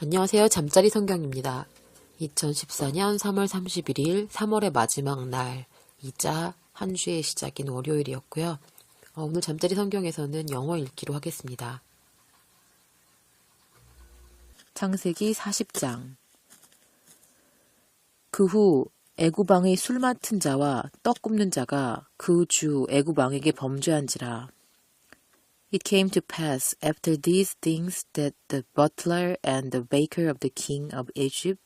안녕하세요. 잠자리 성경입니다. 2014년 3월 31일 3월의 마지막 날이자 한 주의 시작인 월요일이었고요. 오늘 잠자리 성경에서는 영어 읽기로 하겠습니다. 창세기 40장. 그 후 애굽왕의 술 맡은 자와 떡 굽는 자가 그 주 애굽왕에게 범죄한지라. It came to pass after these things that the butler and the baker of the king of Egypt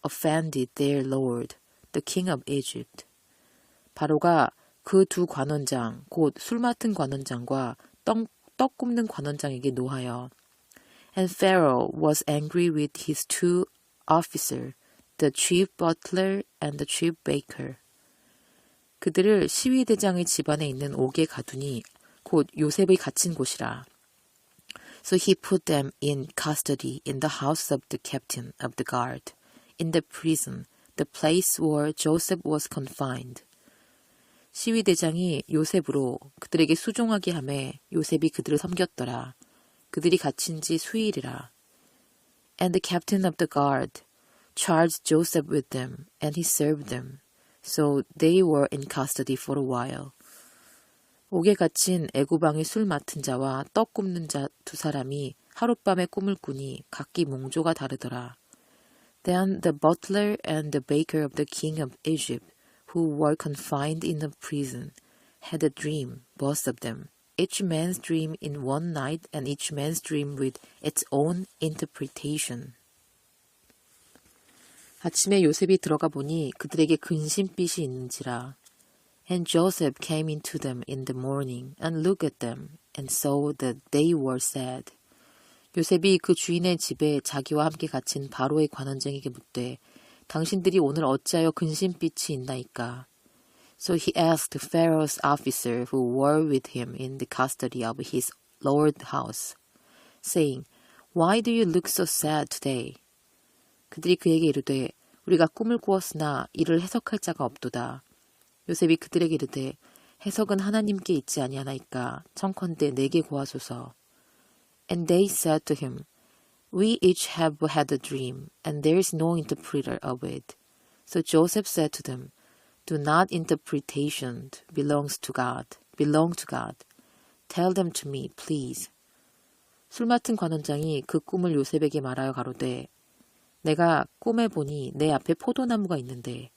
offended their lord, the king of Egypt. 바로가 그 두 관원장, 곧 술 맡은 관원장과 떡 굽는 관원장에게 노하여. And Pharaoh was angry with his two officers, the chief butler and the chief baker. 그들을 시위대장의 집안에 있는 옥에 가두니 곧 요셉의 갇힌 곳이라. So he put them in custody in the house of the captain of the guard, in the prison, the place where Joseph was confined. 시위대장이 요셉으로 그들에게 수종하게 하매 요셉이 그들을 섬겼더라. 그들이 갇힌 지 수일이라. And the captain of the guard charged Joseph with them, and he served them. So they were in custody for a while. 옥에 갇힌 애굽왕의 술 맡은 자와 떡 굽는 자 두 사람이 하룻밤에 꿈을 꾸니 각기 몽조가 다르더라. Then the butler and the baker of the king of Egypt, who were confined in the prison, had a dream, both of them, each man's dream in one night and each man's dream with its own interpretation. 아침에 요셉이 들어가 보니 그들에게 근심빛이 있는지라. And Joseph came into them in the morning and looked at them and saw that they were sad. 요셉이 그 주인의 집에 자기와 함께 갇힌 바로의 관원장에게 묻되 당신들이 오늘 어찌하여 근심빛이 있나이까? So he asked Pharaoh's officer who were with him in the custody of his lord's house, saying, Why do you look so sad today? 그들이 그에게 이르되 우리가 꿈을 꾸었으나 이를 해석할 자가 없도다. 요셉이 그들에게 이르되 해석은 하나님께 있지 아니하나이까 청컨대 내게 고하소서. And they said to him, We each have had a dream, and there is no interpreter of it. So Joseph said to them, Do not interpretation belong to God. Tell them to me, please. 술 맡은 관원장이 그 꿈을 요셉에게 말하여 가로되 내가 꿈에 보니 내 앞에 포도나무가 있는데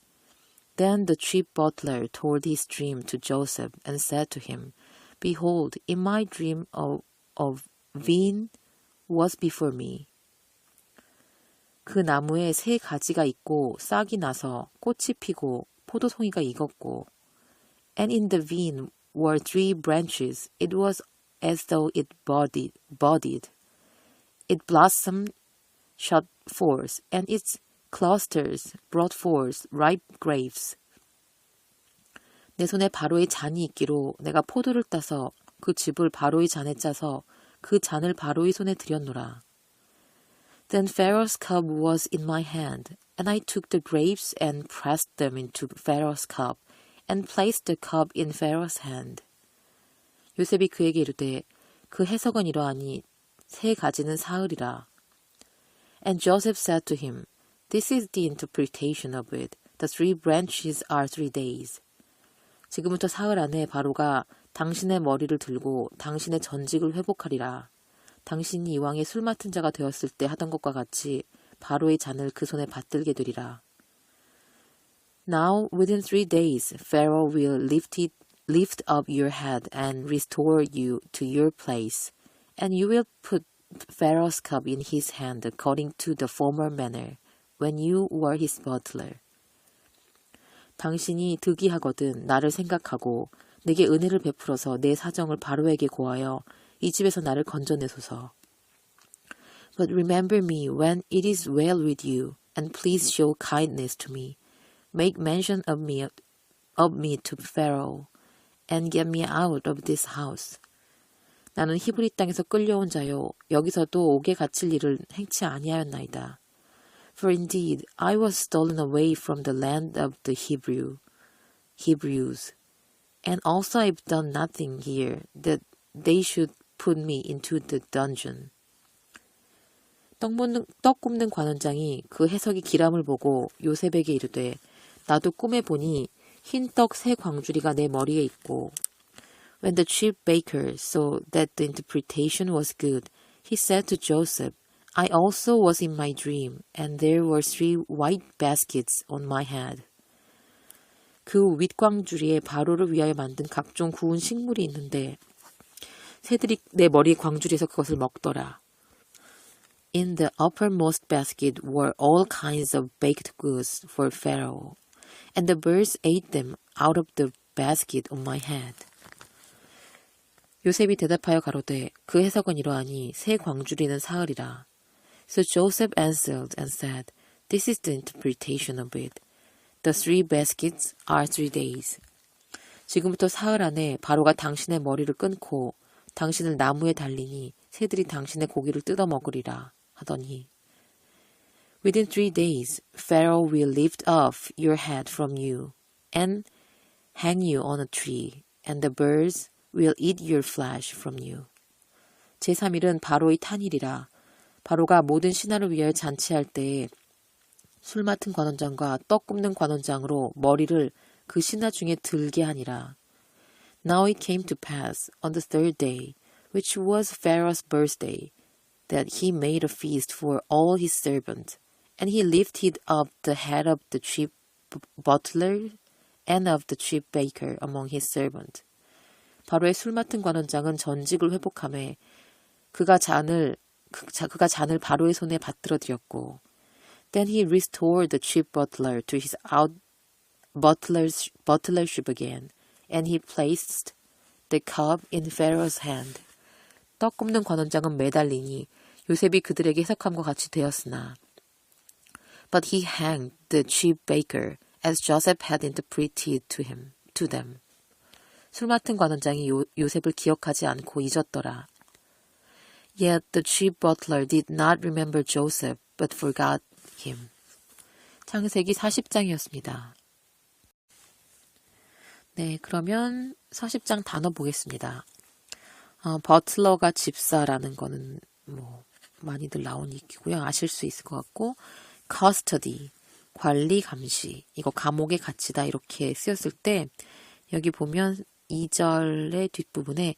Then the chief butler told his dream to Joseph and said to him, Behold, in my dream of vine was before me. 그 나무에 세 가지가 있고 싹이 나서 꽃이 피고 포도송이가 익었고 And in the vine were 3 branches. It was as though it budded. It blossomed, shot forth, and its clusters brought forth ripe grapes. 내 손에 바로의 잔이 있기로 내가 포도를 따서 그 즙을 바로의 잔에 짜서 그 잔을 바로의 손에 들였노라. Then Pharaoh's cup was in my hand, and I took the grapes and pressed them into Pharaoh's cup, and placed the cup in Pharaoh's hand. 요셉이 그에게 이르되 그 해석은 이러하니 세 가지는 사흘이라. And Joseph said to him, This is the interpretation of it. The 3 branches are 3 days. 지금부터 사흘 안에 바로가 당신의 머리를 들고 당신의 전직을 회복하리라. 당신이 이왕의 술 맡은 자가 되었을 때 하던 것과 같이 바로의 잔을 그 손에 받들게 되리라. Now within 3 days Pharaoh will lift up your head and restore you to your place, and you will put Pharaoh's cup in his hand according to the former manner, when you were his butler. 당신이 득이하거든 나를 생각하고 내게 은혜를 베풀어서 내 사정을 바로에게 고하여 이 집에서 나를 건져내소서. But remember me when it is well with you, and please show kindness to me. Make mention of me to Pharaoh, and get me out of this house. 나는 히브리 땅에서 끌려온 자요 여기서도 옥에 갇힐 일을 행치 아니하였나이다. For indeed I was stolen away from the land of the Hebrews, and also I've done nothing here that they should put me into the dungeon. 떡 굽는 관원장이 그 해석이 기람을 보고 요셉에게 이르되 나도 꿈에 보니 흰 떡 세 광주리가 내 머리에 있고 When the chief baker saw that the interpretation was good, he said to Joseph, I also was in my dream, and there were 3 white baskets on my head. 그 윗광주리에 바로를 위하여 만든 각종 구운 식물이 있는데 새들이 내 머리 광주리에서 그것을 먹더라. In the uppermost basket were all kinds of baked goods for Pharaoh, and the birds ate them out of the basket on my head. 요셉이 대답하여 가로되 그 해석은 이러하니 새 광주리는 사흘이라. So Joseph answered and said, This is the interpretation of it. The 3 baskets are 3 days. 지금부터 사흘 안에 바로가 당신의 머리를 끊고 당신을 나무에 달리니 새들이 당신의 고기를 뜯어 먹으리라 하더니 Within 3 days Pharaoh will lift off your head from you and hang you on a tree, and the birds will eat your flesh from you. 제3일은 바로의 탄일이라. 바로가 모든 신하를 위하여 잔치할 때에 술 맡은 관원장과 떡 굽는 관원장으로 머리를 그 신하 중에 들게 하니라. Now it came to pass on the 3rd day, which was Pharaoh's birthday, that he made a feast for all his servants, and he lifted up the head of the chief butler and of the chief baker among his servants. 바로의 술 맡은 관원장은 전직을 회복하매 그가 잔을 바로의 손에 받들어 드렸고 Then he restored the chief butler to his butlership again, and he placed the cup in Pharaoh's hand. 떡 굽는 관원장은 매달리니 요셉이 그들에게 해석함과 같이 되었으나 But he hanged the chief baker as Joseph had interpreted to them. 술 맡은 관원장이 요셉을 기억하지 않고 잊었더라. Yet the chief butler did not remember Joseph, but forgot him. 창세기 40장이었습니다. 네, 그러면 40장 단어 보겠습니다. 버틀러가 집사라는 거는 뭐 많이들 나온 얘기고요. 아실 수 있을 것 같고 custody, 관리, 감시, 이거 감옥의 가치다 이렇게 쓰였을 때 여기 보면 2절의 뒷부분에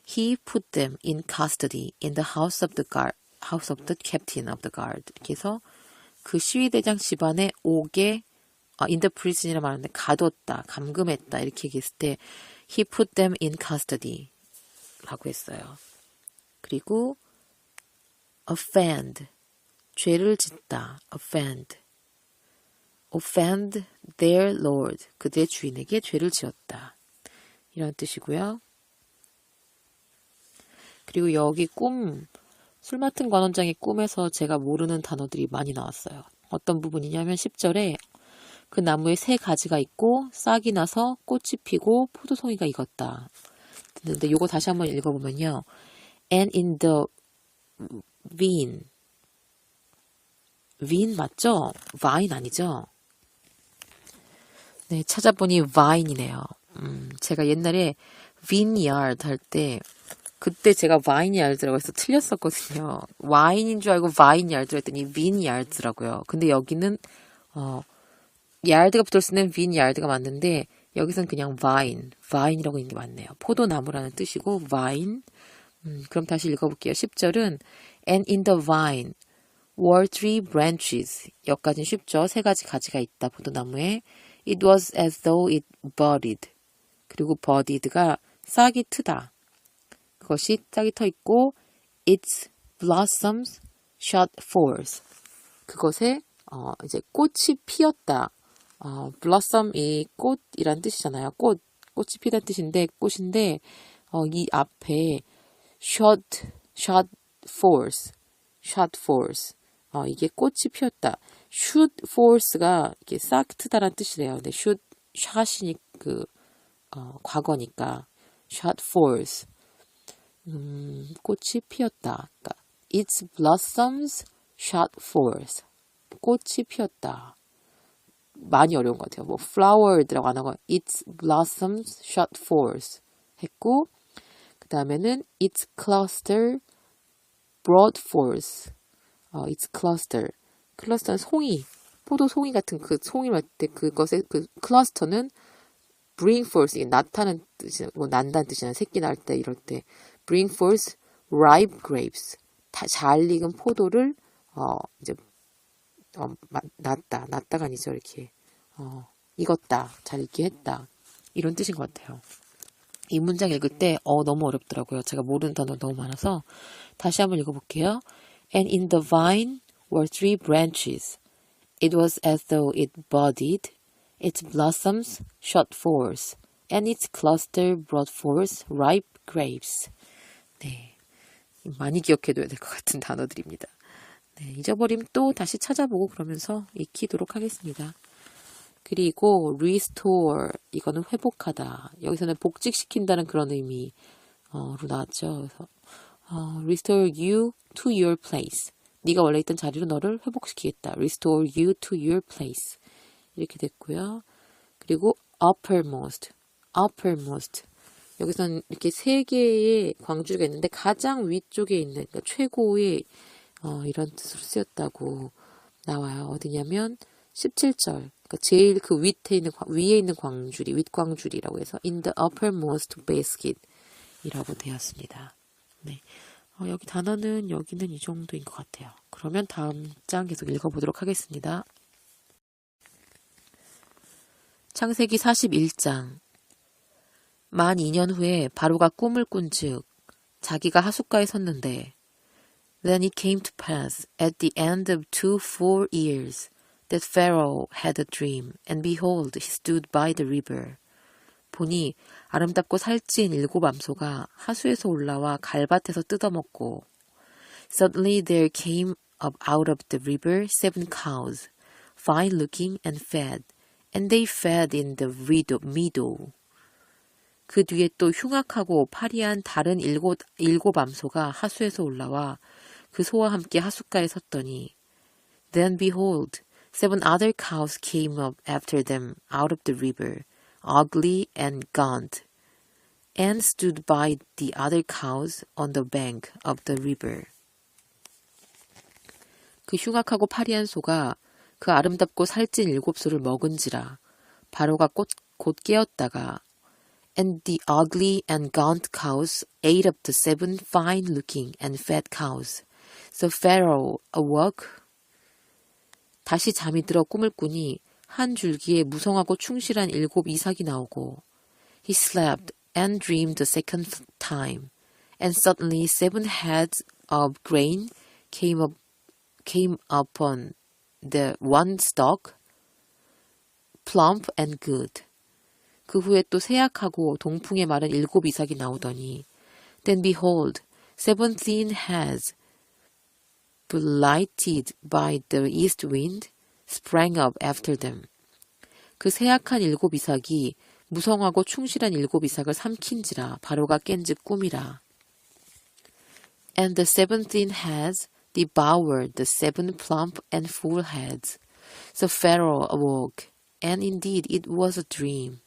He put them in custody in the house of the captain of the guard. 이렇게 해서 그 시위대장 집안에 옥에 in the prison이라 말하는데 가뒀다, 감금했다 이렇게 얘기했을 때 He put them in custody 라고 했어요. 그리고 offend, 죄를 짓다, offend their lord, 그들의 주인에게 죄를 지었다. 이런 뜻이고요. 그리고 여기 술 맡은 관원장의 꿈에서 제가 모르는 단어들이 많이 나왔어요. 어떤 부분이냐면 10절에 그 나무에 3 가지가 있고 싹이 나서 꽃이 피고 포도송이가 익었다. 근데 요거 다시 한번 읽어보면요. And in the vine 맞죠? vine 아니죠? 네, 찾아보니 vine이네요. 제가 옛날에 vineyard 할 때 그때 제가 vineyard라고 해서 틀렸었거든요. 와인인 줄 알고 vineyard 했더니 vineyard라고요. 근데 여기는 yard가 붙었을 때는 vineyard가 맞는데 여기선 그냥 vine이라고 있는 게 맞네요. 포도나무라는 뜻이고 vine. 그럼 다시 읽어볼게요. 10절은 And in the vine were 3 branches. 여기까지는 쉽죠. 3 가지 가지가 있다. 포도나무에. It was as though it budded. 그리고 budded가 싹이 트다. 그것이 싹이 터 있고 its blossoms shot forth. 그것에 이제 꽃이 피었다. blossom이 꽃이란 뜻이잖아요. 꽃이 피다는 뜻인데 꽃인데 이 앞에 shot forth. 이게 꽃이 피었다. shoot forth가 이게 싹 트다라는 뜻이래요. 근데 shot이 과거니까 shot forth. 꽃이 피었다. 그러니까 its blossoms shot forth. 꽃이 피었다. 많이 어려운 것 같아요. 뭐 flowered라고 안 하고 its blossoms shot forth 했고 그 다음에는 its cluster brought forth. it's cluster. 클러스터는 송이, 포도 송이 같은 그 송이 말 때 그것의 그 클러스터는 bring forth, 이게 나타는 뜻이, 뭐 난다는 뜻이나 새끼 날 때 이럴 때 bring forth ripe grapes. 잘 익은 포도를 이제 났다가 아니죠. 이렇게 익었다, 잘 익게 했다, 이런 뜻인 것 같아요. 이 문장 읽을 때 너무 어렵더라고요. 제가 모르는 단어 너무 많아서 다시 한번 읽어볼게요. And in the vine were 3 branches. It was as though it budded. Its blossoms shot forth, and its cluster brought forth ripe grapes. 네, 많이 기억해둬야 될 것 같은 단어들입니다. 네, 잊어버리면 또 다시 찾아보고 그러면서 익히도록 하겠습니다. 그리고 restore, 이거는 회복하다. 여기서는 복직시킨다는 그런 의미로 나왔죠. 그래서 restore you to your place. 네가 원래 있던 자리로 너를 회복시키겠다. restore you to your place. 이렇게 됐고요. 그리고 uppermost. 여기서는 이렇게 3개의 광주리가 있는데 가장 위쪽에 있는, 그러니까 최고의 이런 뜻으로 쓰였다고 나와요. 어디냐면 17절. 그러니까 제일 그 위에 있는 광주리, 윗광주리라고 해서 in the uppermost basket 이라고 되었습니다. 네. 여기 단어는 여기는 이 정도인 것 같아요. 그러면 다음 장 계속 읽어보도록 하겠습니다. 창세기 41장. 만 2년 후에 바로가 꿈을 꾼즉 자기가 하숫가에 섰는데 Then it came to pass at the end of 2 full years that Pharaoh had a dream, and behold, he stood by the river. 보니 아름답고 살찐 7 암소가 하수에서 올라와 갈밭에서 뜯어먹고 Suddenly there came up out of the river 7 cows, fine looking and fed, and they fed in the meadow. 그 뒤에 또 흉악하고 파리한 다른 7 암소가 하수에서 올라와 그 소와 함께 하숫가에 섰더니 Then behold, 7 other cows came up after them out of the river, ugly and gaunt, and stood by the other cows on the bank of the river. 그 흉악하고 파리한 소가 그 아름답고 살찐 7소를 먹은지라 바로가 곧 깨었다가 And the ugly and gaunt cows ate up the 7 fine-looking and fat cows. So Pharaoh awoke. 다시 잠이 들어 꿈을 꾸니 한 줄기에 무성하고 충실한 7 이삭이 나오고 He slept and dreamed the second time, and suddenly 7 heads of grain came upon the one stalk, plump and good. 그 후에 또 세약하고 동풍에 마른 7 이삭이 나오더니 Then behold, 7 thin heads, blighted by the east wind, sprang up after them. 그 세약한 7 이삭이 무성하고 충실한 7 이삭을 삼킨지라 바로가 깬즉 꿈이라. And the 7 thin heads devoured the 7 plump and full heads. So Pharaoh awoke, and indeed it was a dream.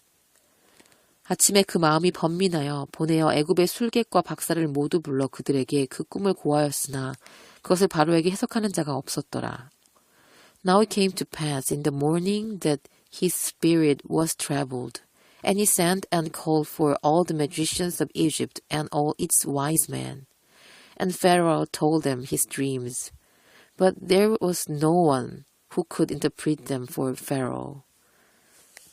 아침에 그 마음이 번민하여 보내어 애굽의 술객과 박사를 모두 불러 그들에게 그 꿈을 고하였으나 그것을 바로에게 해석하는 자가 없었더라. Now it came to pass in the morning that his spirit was troubled, and he sent and called for all the magicians of Egypt and all its wise men. And Pharaoh told them his dreams, but there was no one who could interpret them for Pharaoh.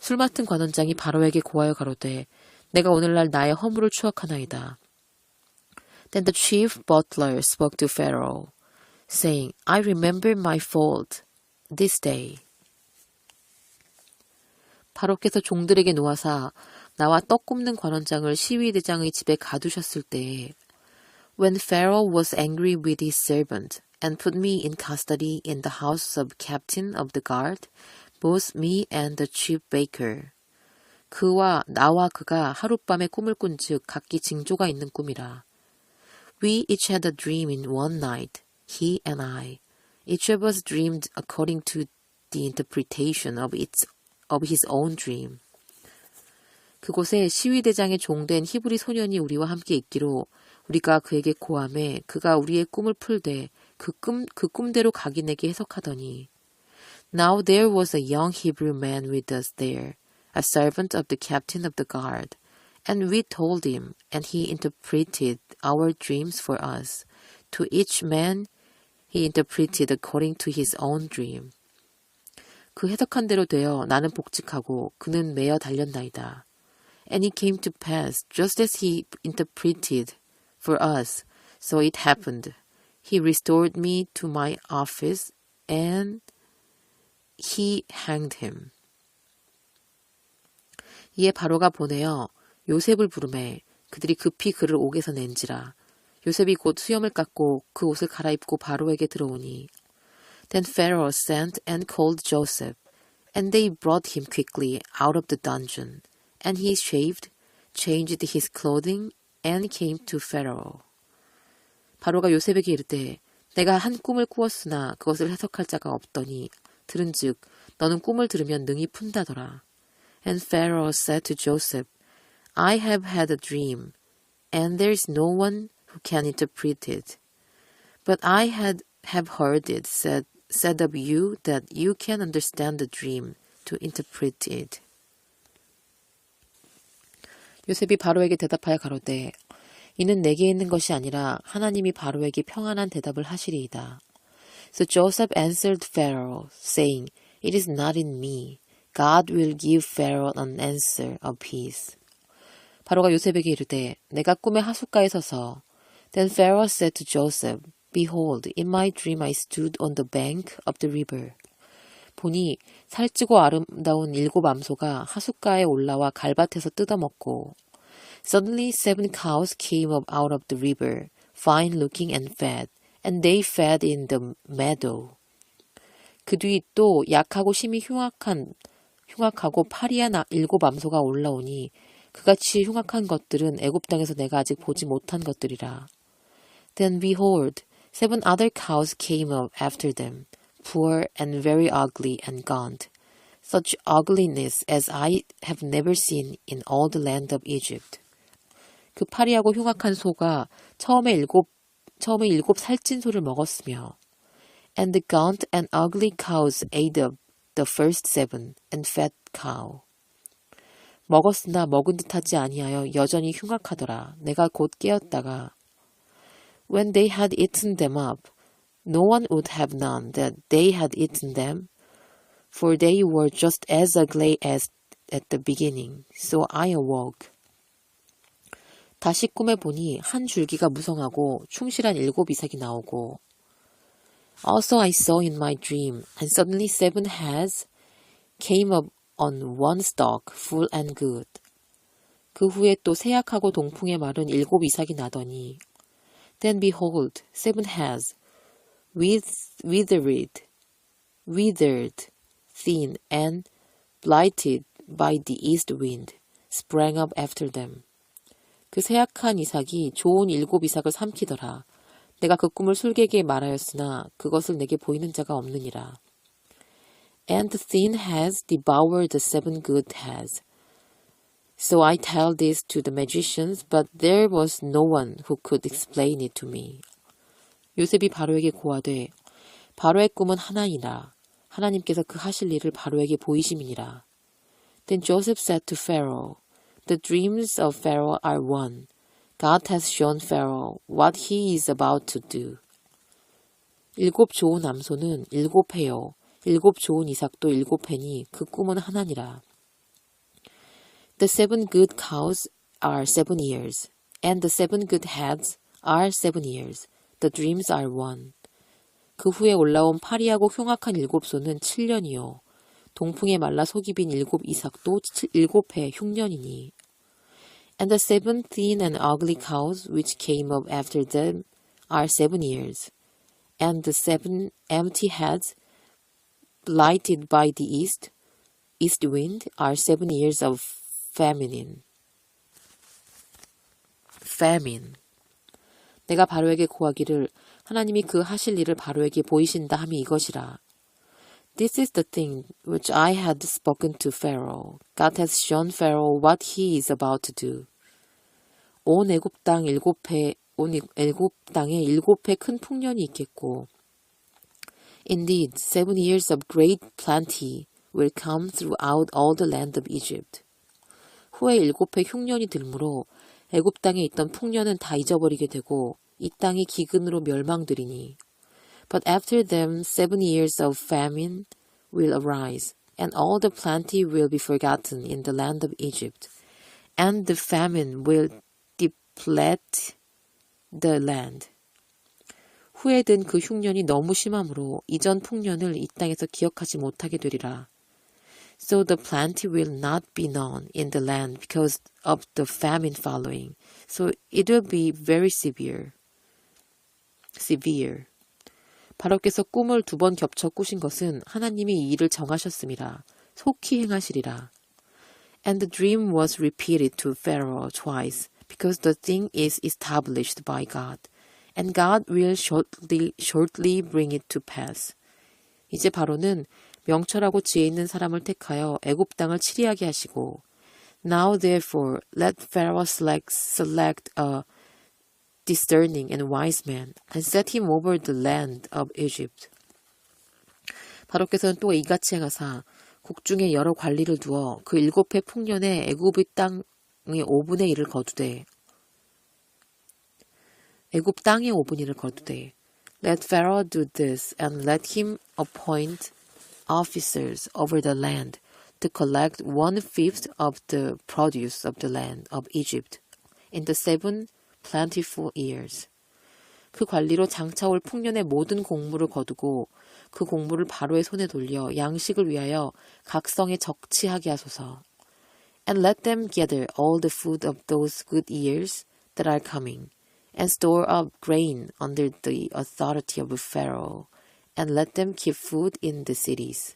술 맡은 관원장이 바로에게 고하여 가로되 내가 오늘날 나의 허물을 추억하나이다. Then the chief butler spoke to Pharaoh, saying, I remember my fault this day. 바로께서 종들에게 놓아사 나와 떡 굽는 관원장을 시위대장의 집에 가두셨을 때에 When Pharaoh was angry with his servant and put me in custody in the house of captain of the guard, both me and the chief baker. 나와 그가 하룻밤에 꿈을 꾼즉 각기 징조가 있는 꿈이라. We each had a dream in one night, he and I. Each of us dreamed according to the interpretation of his own dream. 그곳에 시위대장의 종된 히브리 소년이 우리와 함께 있기로 우리가 그에게 고하매 그가 우리의 꿈을 풀되 그 꿈대로 각인에게 해석하더니 Now there was a young Hebrew man with us there, a servant of the captain of the guard, and we told him, and he interpreted our dreams for us. To each man he interpreted according to his own dream. 그 해석한 대로 되어 나는 복직하고 그는 매어 달렸나이다. And it came to pass, just as he interpreted for us, so it happened. He restored me to my office, and he hanged him. 이에 바로가 보내어 요셉을 부르매 그들이 급히 그를 옥에서 낸지라. 요셉이 곧 수염을 깎고 그 옷을 갈아입고 바로에게 들어오니 Then Pharaoh sent and called Joseph, and they brought him quickly out of the dungeon. And he shaved, changed his clothing, and came to Pharaoh. 바로가 요셉에게 이르되 내가 한 꿈을 꾸었으나 그것을 해석할 자가 없더니 들은즉 너는 꿈을 들으면 능히 푼다더라. And Pharaoh said to Joseph, I have had a dream, and there is no one who can interpret it. But I have heard it said of you that you can understand the dream to interpret it. 요셉이 바로에게 대답하여 가로되 이는 내게 있는 것이 아니라 하나님이 바로에게 평안한 대답을 하시리이다. So Joseph answered Pharaoh, saying, It is not in me. God will give Pharaoh an answer of peace. 바로가 요셉에게 이르되 내가 꿈의 하숫가에 서서 Then Pharaoh said to Joseph, Behold, in my dream I stood on the bank of the river. 보니 살찌고 아름다운 7 암소가 하숫가에 올라와 갈밭에서 뜯어먹고 Suddenly 7 cows came up out of the river, fine looking and fat, and they fed in the meadow. 그 뒤 또 약하고 심히 흉악하고 파리한 7 암소가 올라오니 그같이 흉악한 것들은 애굽 땅에서 내가 아직 보지 못한 것들이라. Then behold, 7 other cows came up after them, poor and very ugly and gaunt, such ugliness as I have never seen in all the land of Egypt. 그 파리하고 흉악한 소가 처음에 일곱 살찐 소를 먹었으며 And the gaunt and ugly cows ate up the first 7 and fat cow. 먹었으나 먹은 듯하지 아니하여 여전히 흉악하더라. 내가 곧 깨었다가 When they had eaten them up, no one would have known that they had eaten them, for they were just as ugly as at the beginning. So I awoke. 다시 꿈에 보니 한 줄기가 무성하고 충실한 7 이삭이 나오고 Also I saw in my dream, and suddenly 7 heads came up on one stalk, full and good. 그 후에 또 세약하고 동풍에 마른 7 이삭이 나더니 Then behold, 7 heads, withered, thin, and blighted by the east wind, sprang up after them. 그 세약한 이삭이 좋은 7 이삭을 삼키더라. 내가 그 꿈을 술객에게 말하였으나 그것을 내게 보이는 자가 없느니라. And the thin heads devoured the 7 good heads. So I tell this to the magicians, but there was no one who could explain it to me. 요셉이 바로에게 고하되 바로의 꿈은 하나이라. 하나님께서 그 하실 일을 바로에게 보이심이니라. Then Joseph said to Pharaoh, The dreams of Pharaoh are one. God has shown Pharaoh what he is about to do. 7 좋은 암소는 7 해요. 7 좋은 이삭도 7 해니 그 꿈은 하나니라. The 7 good cows are 7 years, and the 7 good heads are 7 years. The dreams are one. 그 후에 올라온 파리하고 흉악한 7 소는 7년이요. 동풍에 말라 속이 빈 7 이삭도 7해 흉년이니. And the 7 thin and ugly cows which came up after them are 7 years. And the 7 empty heads blighted by the east wind are 7 years of famine. 내가 바로에게 고하기를 하나님이 그 하실 일을 바로에게 보이신다 함이 이것이라. This is the thing which I had spoken to Pharaoh. God has shown Pharaoh what he is about to do. 온 애굽 땅에 7해 큰 풍년이 있겠고 Indeed, 7 years of great plenty will come throughout all the land of Egypt. 후에 7해 흉년이 들므로 애굽 땅에 있던 풍년은 다 잊어버리게 되고 이 땅이 기근으로 멸망되리니. But after them 7 years of famine will arise, and all the plenty will be forgotten in the land of Egypt, and the famine will deplete the land. 후에 든 그 흉년이 너무 심함으로 이전 풍년을 이 땅에서 기억하지 못하게 되리라. So the plenty will not be known in the land because of the famine following. So it will be very severe. 바로께서 꿈을 2번 겹쳐 꾸신 것은 하나님이 이 일을 정하셨음이라. 속히 행하시리라. And the dream was repeated to Pharaoh twice because the thing is established by God. And God will shortly bring it to pass. 이제 바로는 명철하고 지혜 있는 사람을 택하여 애굽 땅을 치리하게 하시고 Now therefore let Pharaoh select a discerning and wise man and set him over the land of Egypt. 바로께서는 또 이같이 행하사 국중에 여러 관리를 두어 그 7해 풍년에 애굽의 땅의 5분의 1을 거두되 애굽 땅의 5분의 1을 거두되 Let Pharaoh do this and let him appoint officers over the land to collect 1/5 of the produce of the land of Egypt in the 7 plentiful years. 그 관리로 장차올 풍년의 모든 곡물을 거두고 그 곡물을 바로의 손에 돌려 양식을 위하여 각 성에 적치하게 하소서. And let them gather all the food of those good years that are coming, and store up grain under the authority of Pharaoh, and let them keep food in the cities.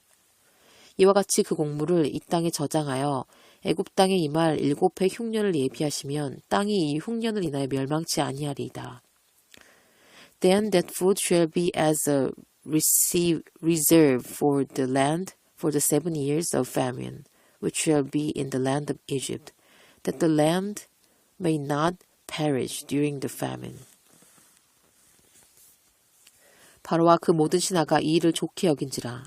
이와 같이 그 곡물을 이 땅에 저장하여 애굽 땅에 임할 7해 흉년을 예비하시면 땅이 이 흉년을 인하여 멸망치 아니하리이다. Then that food shall be as a reserve for the land for the 7 years of famine, which shall be in the land of Egypt, that the land may not perish during the famine. 바로와 그 모든 신하가 이 일을 좋게 여긴지라.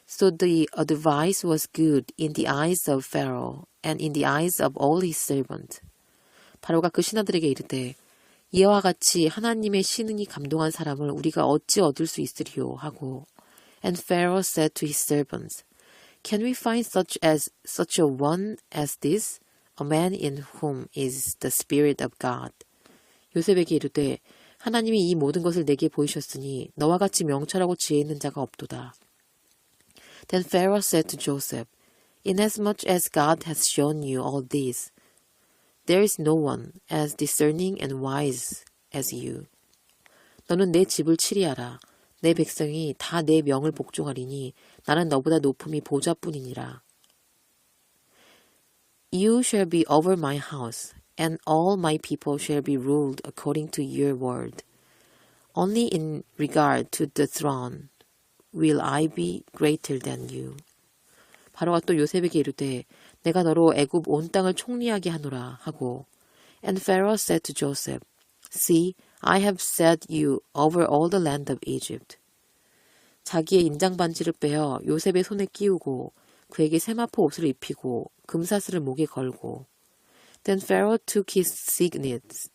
So the advice was good in the eyes of Pharaoh and in the eyes of all his servants. 바로가 그 신하들에게 이르되 이와 같이 하나님의 신흥이 감동한 사람을 우리가 어찌 얻을 수 있으리요 하고 And Pharaoh said to his servants, Can we find such a one as this, a man in whom is the Spirit of God? 요셉에게 이르되 하나님이 이 모든 것을 내게 보이셨으니 너와 같이 명철하고 지혜 있는 자가 없도다. Then Pharaoh said to Joseph, Inasmuch as God has shown you all this, there is no one as discerning and wise as you. 너는 내 집을 치리하라. 내 백성이 다 내 명을 복종하리니 나는 너보다 높음이 보좌뿐이니라. You shall be over my house, and all my people shall be ruled according to your word. Only in regard to the throne will I be greater than you. 바로가 또 요셉에게 이르되 내가 너로 애굽 온 땅을 총리하게 하노라 하고 And Pharaoh said to Joseph, See, I have set you over all the land of Egypt. 자기의 인장 반지를 빼어 요셉의 손에 끼우고 그에게 세마포 옷을 입히고 금사슬을 목에 걸고 Then Pharaoh took his signet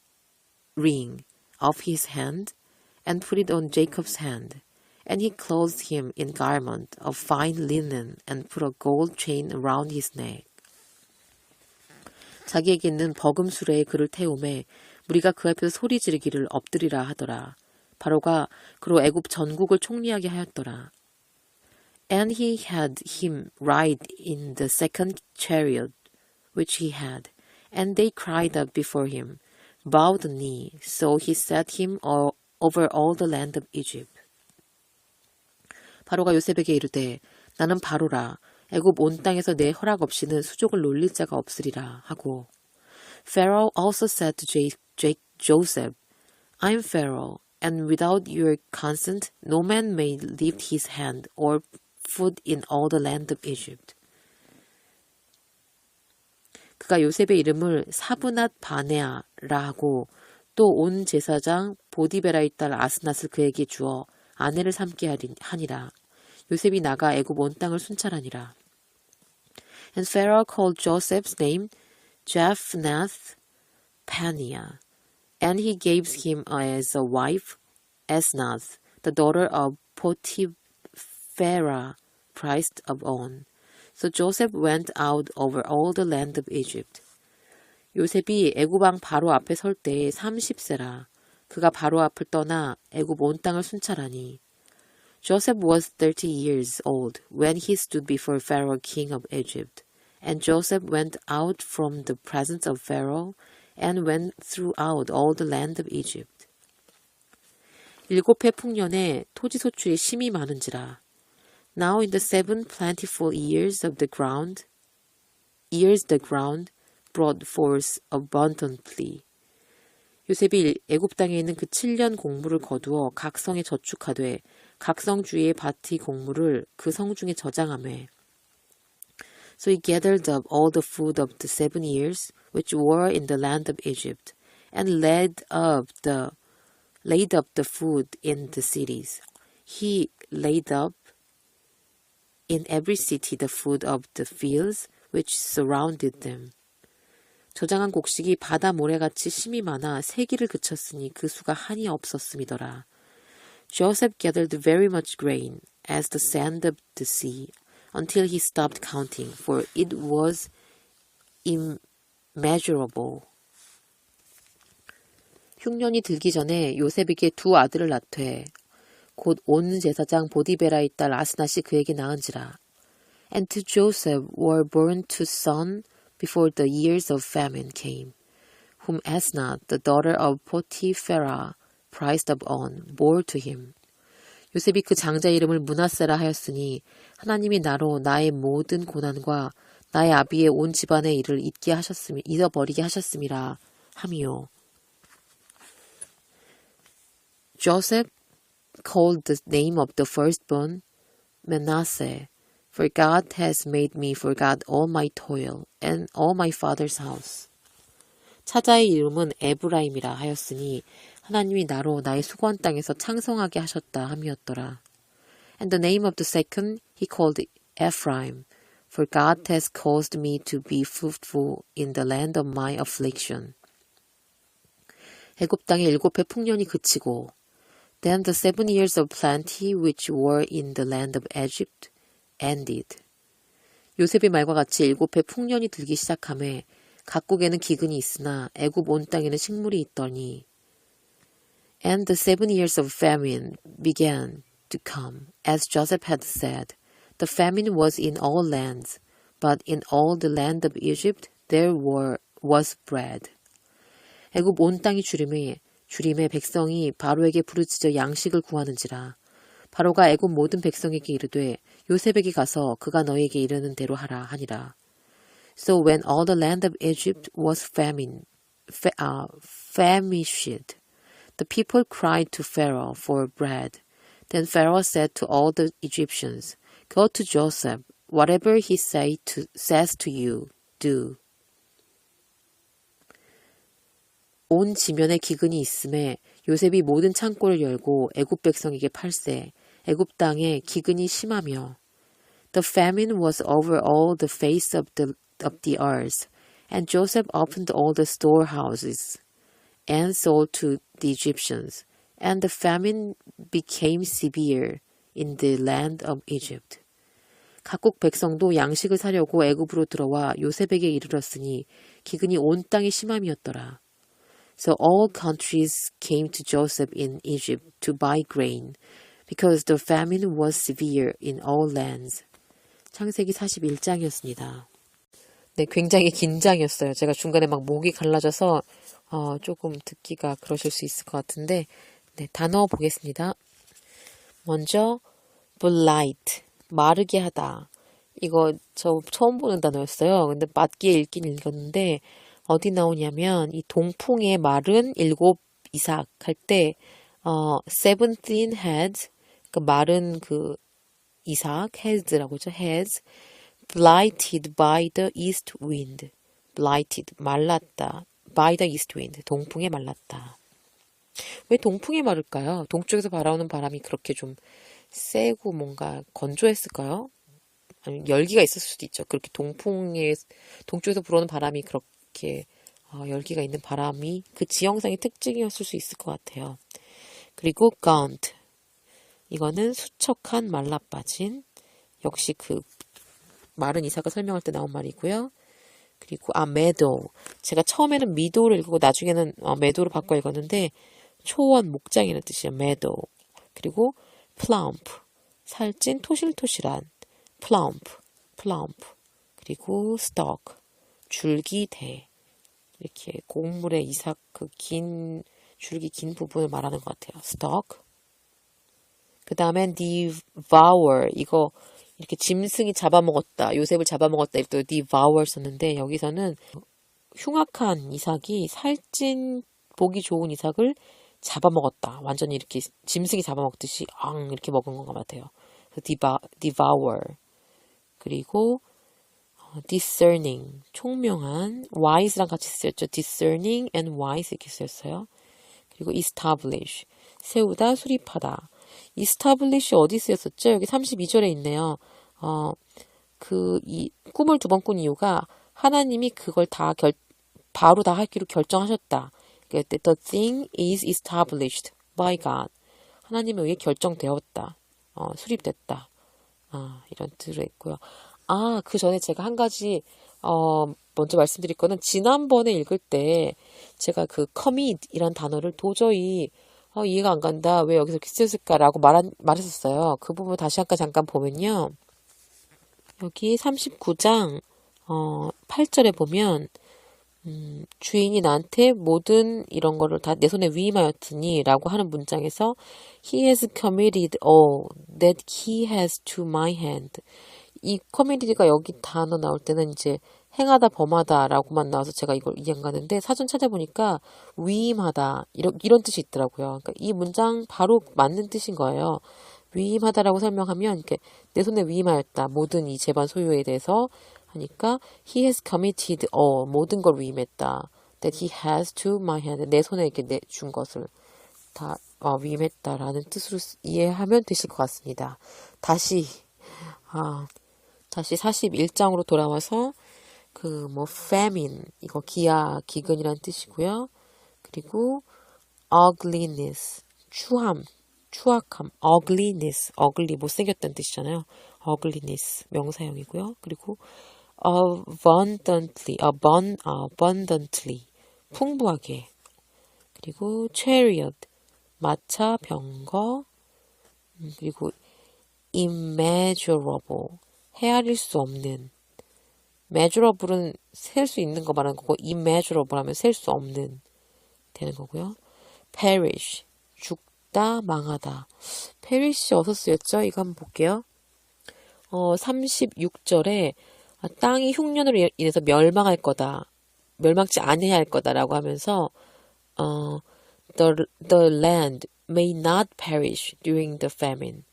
ring off his hand and put it on Jacob's hand. And he clothed him in garment of fine linen and put a gold chain around his neck. 자기에게 있는 버금 수레에 그를 태우매 우리가 그 앞에서 소리 지르기를 엎드리라 하더라. 바로가 그로 애굽 전국을 총리하게 하였더라. And he had him ride in the second chariot which he had, and they cried up before him, bowed the knee, so he set him over all the land of Egypt. 바로가 요셉에게 이르되 나는 바로라 애굽 온 땅에서 내 허락 없이는 수족을 놀릴 자가 없으리라 하고 Pharaoh also said to Joseph, I am Pharaoh, and without your consent no man may lift his hand or foot in all the land of Egypt. 그가 요셉의 이름을 사브낫 바네아라 하고 또 온 제사장 보디베라의 딸 아스낫을 그에게 주어 아내를 삼게 하니라. 요셉이 나가 애굽 온 땅을 순찰하니라. And Pharaoh called Joseph's name Japhnath Paneah, and he gave him as a wife Asnath, the daughter of Potipharah, priest of On. So Joseph went out over all the land of Egypt. 요셉이 애굽 왕 바로 앞에 설 때에 30세라. 그가 바로 앞을 떠나 애굽 온 땅을 순찰하니. Joseph was 30 years old when he stood before Pharaoh king of Egypt. And Joseph went out from the presence of Pharaoh and went throughout all the land of Egypt. 7해 풍년에 토지 소출이 심히 많은지라. Now in the 7 plentiful years the ground brought forth abundantly. 요셉이 애굽 땅에 있는 그 7년 곡물을 거두어 각 성에 저축하되 각 성 주위의 밭의 곡물을 그 성 중에 저장하매. So he gathered up all the food of the 7 years which were in the land of Egypt, and laid up the food in the cities. He laid up in every city the food of the fields which surrounded them. 저장한 곡식이 바다 모래같이 심이 많아 세기를 그쳤으니 그 수가 한이 없었음이더라. Joseph gathered very much grain, as the sand of the sea, until he stopped counting, for it was immeasurable. 흉년이 들기 전에 요셉에게 두 아들을 낳되 곧 온 제사장 보디베라의 딸 아스낫이 그에게 낳은지라. And to Joseph were born two sons before the years of famine came, whom Asnath, the daughter of Potipharah, priest of On, bore to him. 요셉이 그 장자 이름을 므낫세라 하였으니 하나님이 나로 나의 모든 고난과 나의 아비의 온 집안의 일을 잊어버리게 하셨음이라 함이요. Joseph called the name of the firstborn Manasseh, for God has made me forget all my toil and all my father's house. 차자의 이름은 에브라임이라 하였으니 하나님이 나로 나의 수고한 땅에서 창성하게 하셨다 함이었더라. And the name of the second he called Ephraim, for God has caused me to be fruitful in the land of my affliction. 애굽 땅의 7해 풍년이 그치고 Then the 7 years of plenty which were in the land of Egypt ended. 요셉의 말과 같이 7해 풍년이 들기 시작하매 각국에는 기근이 있으나 애굽 온 땅에는 식물이 있더니 And the 7 years of famine began to come, as Joseph had said. The famine was in all lands, but in all the land of Egypt there was bread. 애굽 온 땅이 주림에 백성이 바로에게 부르짖어 양식을 구하는지라. 바로가 애굽 모든 백성에게 이르되 요셉에게 가서 그가 너희에게 이르는 대로 하라 하니라. So when all the land of Egypt was famished, the people cried to Pharaoh for bread. Then Pharaoh said to all the Egyptians, Go to Joseph, whatever he says to you, do. 온 지면에 기근이 있음에 요셉이 모든 창고를 열고 애굽 백성에게 팔세. 애굽 땅에 기근이 심하며 The famine was over all the face of the earth, and Joseph opened all the storehouses and sold to the Egyptians, and the famine became severe in the land of Egypt. 각국 백성도 양식을 사려고 애굽으로 들어와 요셉에게 이르렀으니 기근이 온 땅에 심함이었더라. So all countries came to Joseph in Egypt to buy grain, because the famine was severe in all lands. 창세기 41장이었습니다. 네, 굉장히 긴 장이었어요. 제가 중간에 막 목이 갈라져서 조금 듣기가 그러실 수 있을 것 같은데, 네, 단어 보겠습니다. 먼저 blight, 마르게 하다. 이거 저 처음 보는 단어였어요. 근데 맞게 읽긴 읽었는데 어디 나오냐면 이 동풍의 마른 7 이삭 할 때 7 thin heads, 그 마른 그 이삭 heads라고 하죠. heads blighted by the east wind. blighted 말랐다. by the east wind 동풍에 말랐다. 왜 동풍이 마를까요? 동쪽에서 바라오는 바람이 그렇게 좀 세고 뭔가 건조했을까요? 아니면 열기가 있었을 수도 있죠. 그렇게 동쪽에서 불어오는 바람이 그렇게 열기가 있는 바람이 그 지형상의 특징이었을 수 있을 것 같아요. 그리고 gaunt. 이거는 수척한 말라빠진. 역시 그 마른 이삭을 설명할 때 나온 말이고요. 그리고 meadow. 제가 처음에는 meadow를 읽고 나중에는 meadow로 바꿔 읽었는데 초원 목장이라는 뜻이에요. meadow. 그리고 plump. 살찐 토실토실한 plump. 그리고 stalk. 줄기대. 이렇게 곡물의 이삭 그 긴 줄기 긴 부분을 말하는 것 같아요. stalk. 그 다음엔 devour. 이거 이렇게 짐승이 잡아먹었다. 요셉을 잡아먹었다. 또 devour 썼는데 여기서는 흉악한 이삭이 살찐 보기 좋은 이삭을 잡아먹었다. 완전히 이렇게 짐승이 잡아먹듯이 이렇게 먹은 것 같아요. devour. 그리고 discerning, 총명한, wise랑 같이 쓰였죠. discerning and wise 이렇게 쓰였어요. 그리고 establish, 세우다, 수립하다. establish 어디 쓰였었죠? 여기 32절에 있네요. 이 꿈을 두 번 꾼 이유가 하나님이 그걸 바로 다 하기로 결정하셨다. The thing is established by God. 하나님에 의해 결정되었다. 수립됐다. 이런 뜻으로 했고요. 그 전에 제가 한 가지 먼저 말씀드릴 거는 지난번에 읽을 때 제가 그 commit이란 단어를 도저히 이해가 안 간다. 왜 여기서 이렇게 쓰였을까라고 말했었어요. 그 부분 다시 잠깐 보면요. 여기 39장 8절에 보면 주인이 나한테 모든 이런 거를 다 내 손에 위임하였으니 라고 하는 문장에서 He has committed all that he has to my hand. 이 committed가 여기 단어 나올 때는 이제 행하다, 범하다 라고만 나와서 제가 이걸 이해 안 가는데 사전 찾아보니까 위임하다 이런 뜻이 있더라고요. 그러니까 이 문장 바로 맞는 뜻인 거예요. 위임하다라고 설명하면 이렇게 내 손에 위임하였다. 모든 이 재반 소유에 대해서 하니까 he has committed all 모든 걸 위임했다. that he has to my hand 내 손에 이렇게 준 것을 다 위임했다라는 뜻으로 이해하면 되실 것 같습니다. 다시 41장으로 돌아와서 famine 이거 기근이란 뜻이고요. 그리고 ugliness 추악함, ugly 못생겼다는 뜻이잖아요. ugliness 명사형이고요. 그리고 abundantly 풍부하게. 그리고 chariot 마차, 병거. 그리고 immeasurable 헤아릴 수 없는. measurable은 셀 수 있는 거 말하는 거고 immeasurable 하면 셀 수 없는 되는 거고요. perish 죽다, 망하다. perish 어디서 쓰였죠? 이거 한번 볼게요. 36절에 땅이 흉년으로 인해서 멸망할 거다. 멸망치 아니해야 할 거다라고 하면서 the land may not perish during the famine.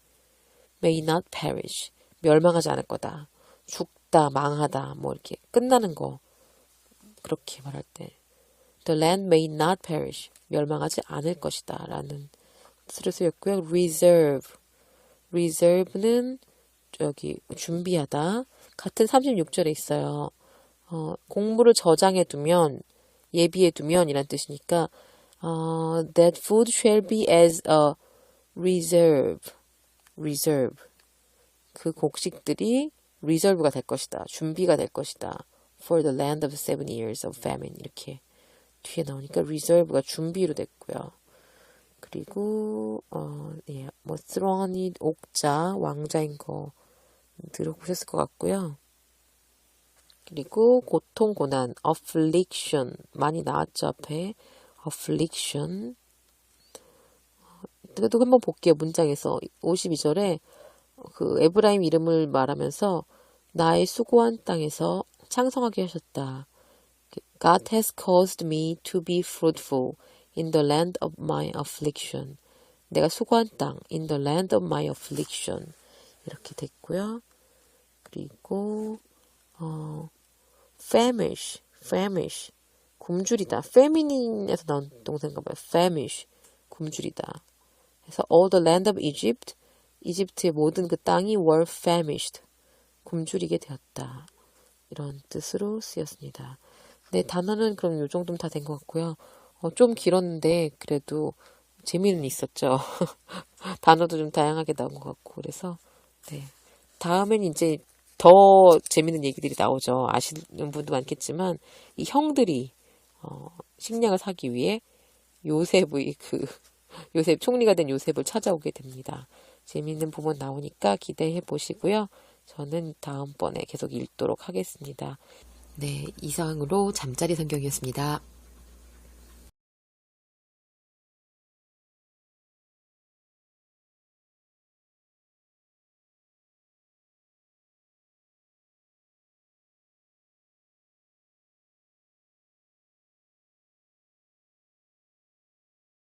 may not perish. 멸망하지 않을 거다. 죽다, 망하다, 뭐 이렇게 끝나는 거. 그렇게 말할 때. The land may not perish. 멸망하지 않을 것이다. 라는 뜻으로 쓰였고요. reserve는 여기 준비하다. 같은 36절에 있어요. 곡물을 저장해 두면, 예비해 두면 이란 뜻이니까 that food shall be as a reserve. 그 곡식들이 reserve가 될 것이다. 준비가 될 것이다. for the land of 7 years of famine. 이렇게 뒤에 나오니까 reserve가 준비로 됐고요. 그리고 throne 옥자, 왕자인 거 들어보셨을 것 같고요. 그리고 고통, 고난, affliction 많이 나왔죠 앞에. affliction. 그래도 한번 볼게요. 문장에서 52절에 그 에브라임 이름을 말하면서 나의 수고한 땅에서 창성하게 하셨다. God has caused me to be fruitful in the land of my affliction. 내가 수고한 땅, in the land of my affliction. 이렇게 됐고요. 그리고 famish, 굶주리다. famine에서 나온 동사인가 봐요. famish, 굶주리다. 그래서 all the land of Egypt, 이집트의 모든 그 땅이 were famished, 굶주리게 되었다. 이런 뜻으로 쓰였습니다. 네, 단어는 그럼 요 정도면 다 된 것 같고요. 좀 길었는데 그래도 재미는 있었죠. 단어도 좀 다양하게 나온 것 같고 그래서 네, 다음엔 이제 더 재밌는 얘기들이 나오죠. 아시는 분도 많겠지만 이 형들이 식량을 사기 위해 요셉의 요셉 총리가 된 요셉을 찾아오게 됩니다. 재미있는 부분 나오니까 기대해 보시고요. 저는 다음번에 계속 읽도록 하겠습니다. 네, 이상으로 잠자리 성경이었습니다.